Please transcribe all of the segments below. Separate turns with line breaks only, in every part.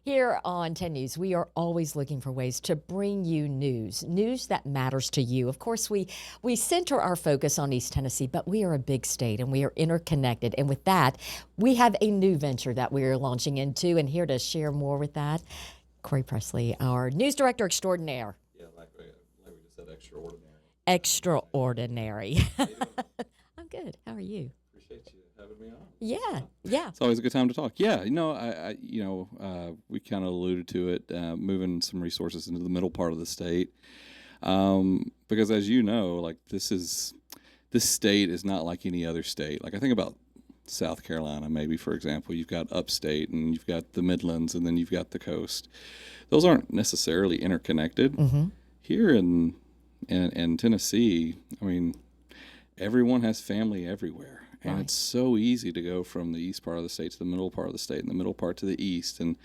Here on 10 News, we are always looking for ways to bring you news that matters to you. Of course, we center our focus on East Tennessee, but we are a big state and we are interconnected. And with that, we have a new venture that we are launching into, and here to share more with that, Corey Presley, our News Director Extraordinaire.
Yeah, like we just said, extraordinary.
Extraordinary. I'm good. How are you?
Appreciate you having me on.
Yeah.
It's always a good time to talk. Yeah, we kind of alluded to it, moving some resources into the middle part of the state, because as you know, like this state is not like any other state. Like I think about South Carolina, maybe for example, you've got upstate and you've got the Midlands and then you've got the coast. Those aren't necessarily interconnected.
Mm-hmm.
Here in Tennessee, I mean, everyone has family everywhere. And It's so easy to go from the east part of the state to the middle part of the state and the middle part to the east. And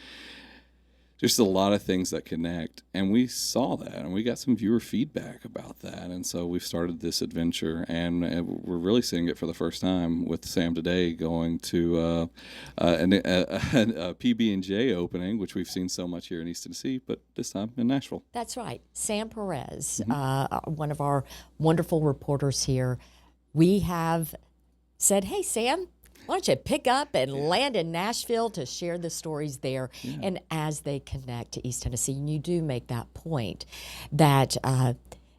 just a lot of things that connect. And we saw that, and we got some viewer feedback about that. And so we've started this adventure, and we're really seeing it for the first time with Sam today going to a PB&J opening, which we've seen so much here in East Tennessee, but this time in Nashville.
That's right. Sam Perez, one of our wonderful reporters here. We have said, hey, Sam, why don't you pick up and land in Nashville to share the stories there and as they connect to East Tennessee. And you do make that point that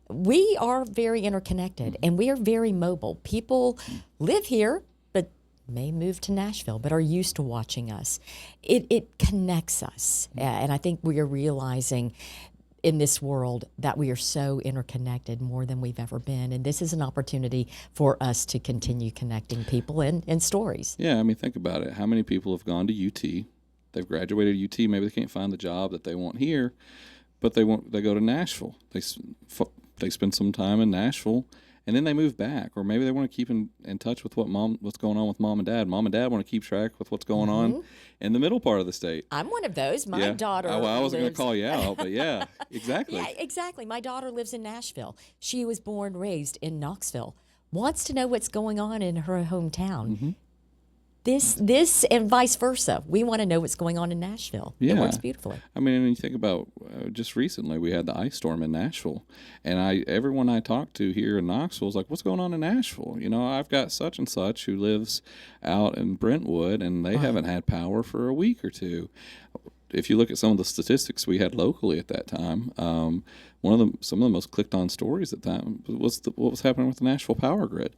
we are very interconnected and we are very mobile. People live here but may move to Nashville but are used to watching us. It connects us. And I think we are realizing in this world that we are so interconnected more than we've ever been. And this is an opportunity for us to continue connecting people in stories.
Yeah, I mean, think about it. How many people have gone to UT? They've graduated UT. Maybe they can't find the job that they want here, but they go to Nashville. They spend some time in Nashville, and then they move back. Or maybe they want to keep in touch with what's going on with mom and dad. Mom and dad want to keep track with what's going on in the middle part of the state.
I'm one of those. My daughter
I wasn't going to call you out, but yeah, exactly.
Yeah, exactly. My daughter lives in Nashville. She was born, raised in Knoxville. Wants to know what's going on in her hometown.
Mm-hmm.
This and vice versa. We want to know what's going on in Nashville.
Yeah.
It works beautifully.
I mean, when you think about just recently, we had the ice storm in Nashville, and everyone I talked to here in Knoxville was like, "What's going on in Nashville?" You know, I've got such and such who lives out in Brentwood, and they haven't had power for a week or two. If you look at some of the statistics we had locally at that time, some of the most clicked on stories at that time was what was happening with the Nashville power grid.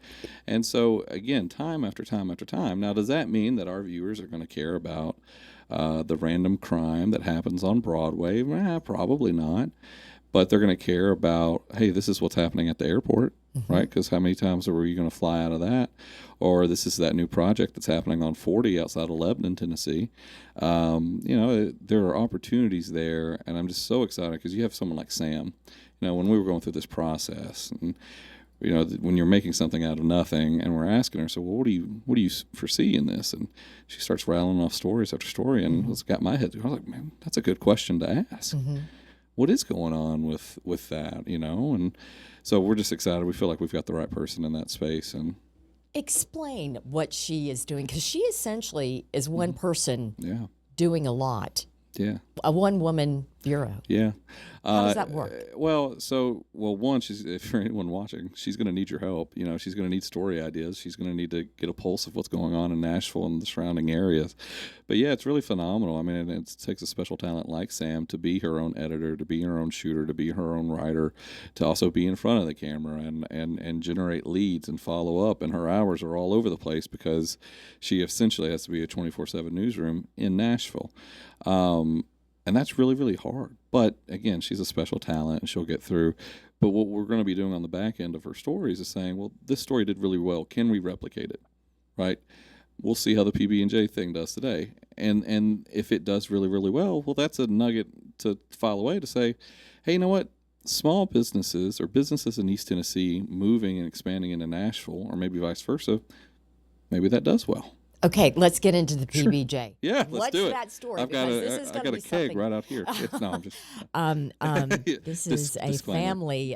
And so again, time after time after time. Now, does that mean that our viewers are going to care about the random crime that happens on Broadway? Probably not. But they're going to care about, hey, this is what's happening at the airport, right? Because how many times were you going to fly out of that? Or this is that new project that's happening on 40 outside of Lebanon, Tennessee. There are opportunities there, and I'm just so excited because you have someone like Sam. You know, when we were going through this process, and when you're making something out of nothing, and we're asking her, so well, what do you foresee in this? And she starts rattling off stories after story, and it's got my head. I was like, man, that's a good question to ask. What is going on with that, And so we're just excited. We feel like we've got the right person in that space. And
explain what she is doing, because she essentially is one person doing a lot.
Yeah.
A one-woman bureau.
Yeah.
How does that work?
One, if for anyone watching, she's going to need your help. She's going to need story ideas. She's going to need to get a pulse of what's going on in Nashville and the surrounding areas. But yeah, it's really phenomenal. I mean, it takes a special talent like Sam to be her own editor, to be her own shooter, to be her own writer, to also be in front of the camera and generate leads and follow up. And her hours are all over the place because she essentially has to be a 24/7 newsroom in Nashville. And that's really, really hard. But again, she's a special talent and she'll get through. But what we're going to be doing on the back end of her stories is saying, well, this story did really well. Can we replicate it? Right? We'll see how the PB&J thing does today. And if it does really, really well, that's a nugget to file away to say, hey, you know what? Small businesses or businesses in East Tennessee moving and expanding into Nashville, or maybe vice versa, maybe that does well.
Okay, let's get into the PBJ.
Yeah, let's
What's
do it.
that story?
I've got
Because this is
I
gonna
got
be
a keg
something.
right out here. No, I'm just
This is a family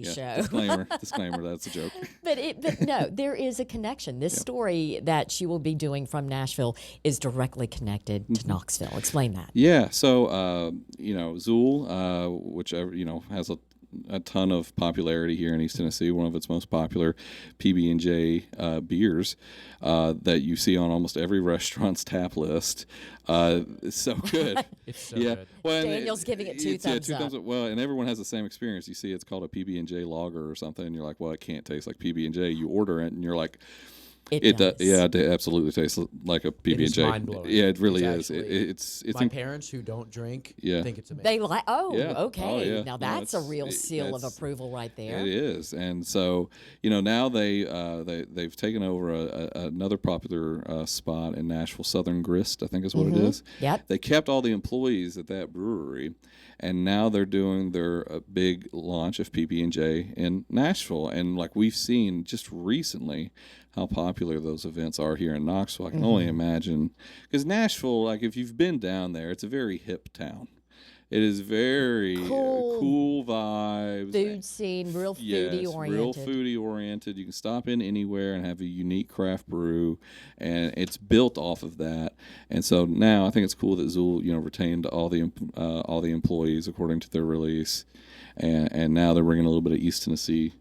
show.
Disclaimer. That's a joke.
But no, there is a connection. This story that she will be doing from Nashville is directly connected to Knoxville. Explain that.
Yeah. So Zool, which has a ton of popularity here in East Tennessee. One of its most popular PB&J beers that you see on almost every restaurant's tap list. It's so good.
It's so
yeah.
good.
Well,
Daniel's giving it two thumbs up.
Well, and everyone has the same experience. You see it's called a PB&J lager or something, and you're like, well, it can't taste like PB&J. You order it, and you're like,
It does.
Yeah, it absolutely tastes like a PB&J.
It is mind-blowing.
Yeah, it really
It's
is. It's
my parents who don't drink think it's amazing.
They like. Oh,
Yeah.
okay.
Oh, yeah.
Now
No,
that's a
it's-
real
it-
seal of
that's-
approval right there.
It is, and so now they've taken over another popular spot in Nashville, Southern Grist, I think is what it is.
Yep.
They kept all the employees at that brewery, and now they're doing their big launch of PB&J in Nashville, and like we've seen just recently how popular those events are here in Knoxville. I can only imagine, because Nashville, like if you've been down there, it's a very hip town. It is very cool vibes.
Food scene, real foodie
Yes,
oriented.
real foodie oriented. You can stop in anywhere and have a unique craft brew, and it's built off of that. And so now I think it's cool that Zool, retained all the employees according to their release, and now they're bringing a little bit of East Tennessee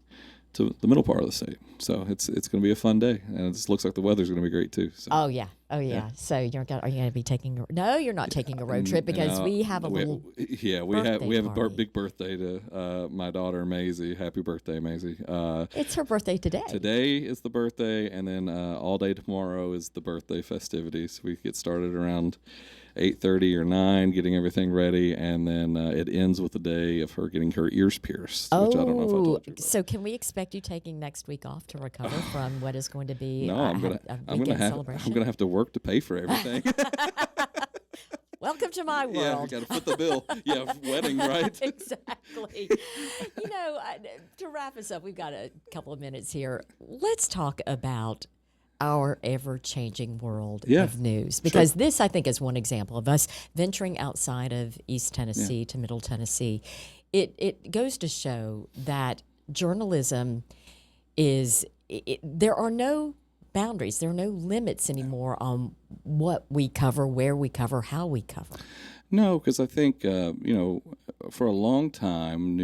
to the middle part of the state. So it's going to be a fun day, and it looks like the weather's going to be great too. So.
Oh yeah. So are you going to be taking? No, you're not taking a road trip because we have a little.
We have a big birthday to my daughter Maisie. Happy birthday, Maisie!
It's her birthday today.
Today is the birthday, and then all day tomorrow is the birthday festivities. We get started around 8:30 or 9, getting everything ready, and then it ends with the day of her getting her ears pierced, which I don't know if I told you about.
So can we expect you taking next week off to recover from what is going to be
No, I'm gonna have to work to pay for everything.
Welcome to my world.
Yeah, you got to foot the bill. Yeah, wedding, right?
Exactly. To wrap us up, we've got a couple of minutes here. Let's talk about our ever-changing world of news, because this, I think, is one example of us venturing outside of East Tennessee to Middle Tennessee. It goes to show that journalism there are no boundaries, there are no limits anymore on what we cover, where we cover, how we cover.
No, because I think for a long time,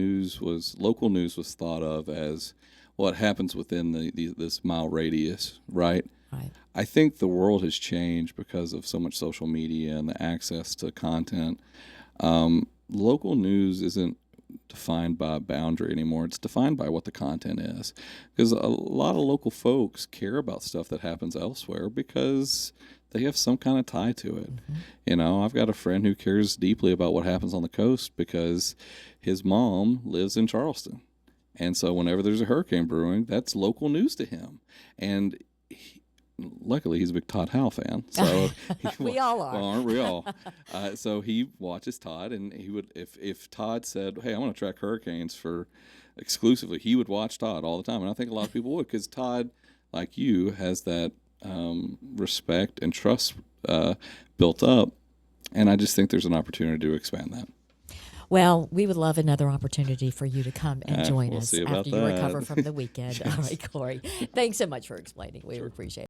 local news was thought of as what happens within this mile radius, right?
Right.
I think the world has changed because of so much social media and the access to content. Local news isn't defined by a boundary anymore. It's defined by what the content is. Because a lot of local folks care about stuff that happens elsewhere because they have some kind of tie to it. Mm-hmm. I've got a friend who cares deeply about what happens on the coast because his mom lives in Charleston. And so whenever there's a hurricane brewing, that's local news to him. And luckily, he's a big Todd Howe fan. So
we all are.
Well, aren't we all? So he watches Todd, and he would, if Todd said, "Hey, I want to track hurricanes for exclusively," he would watch Todd all the time. And I think a lot of people would, because Todd, like you, has that respect and trust built up. And I just think there's an opportunity to expand that.
Well, we would love another opportunity for you to come and join
we'll
us
see about
after you
that.
recover from the weekend. All right, Corey. Thanks so much for explaining. We appreciate it.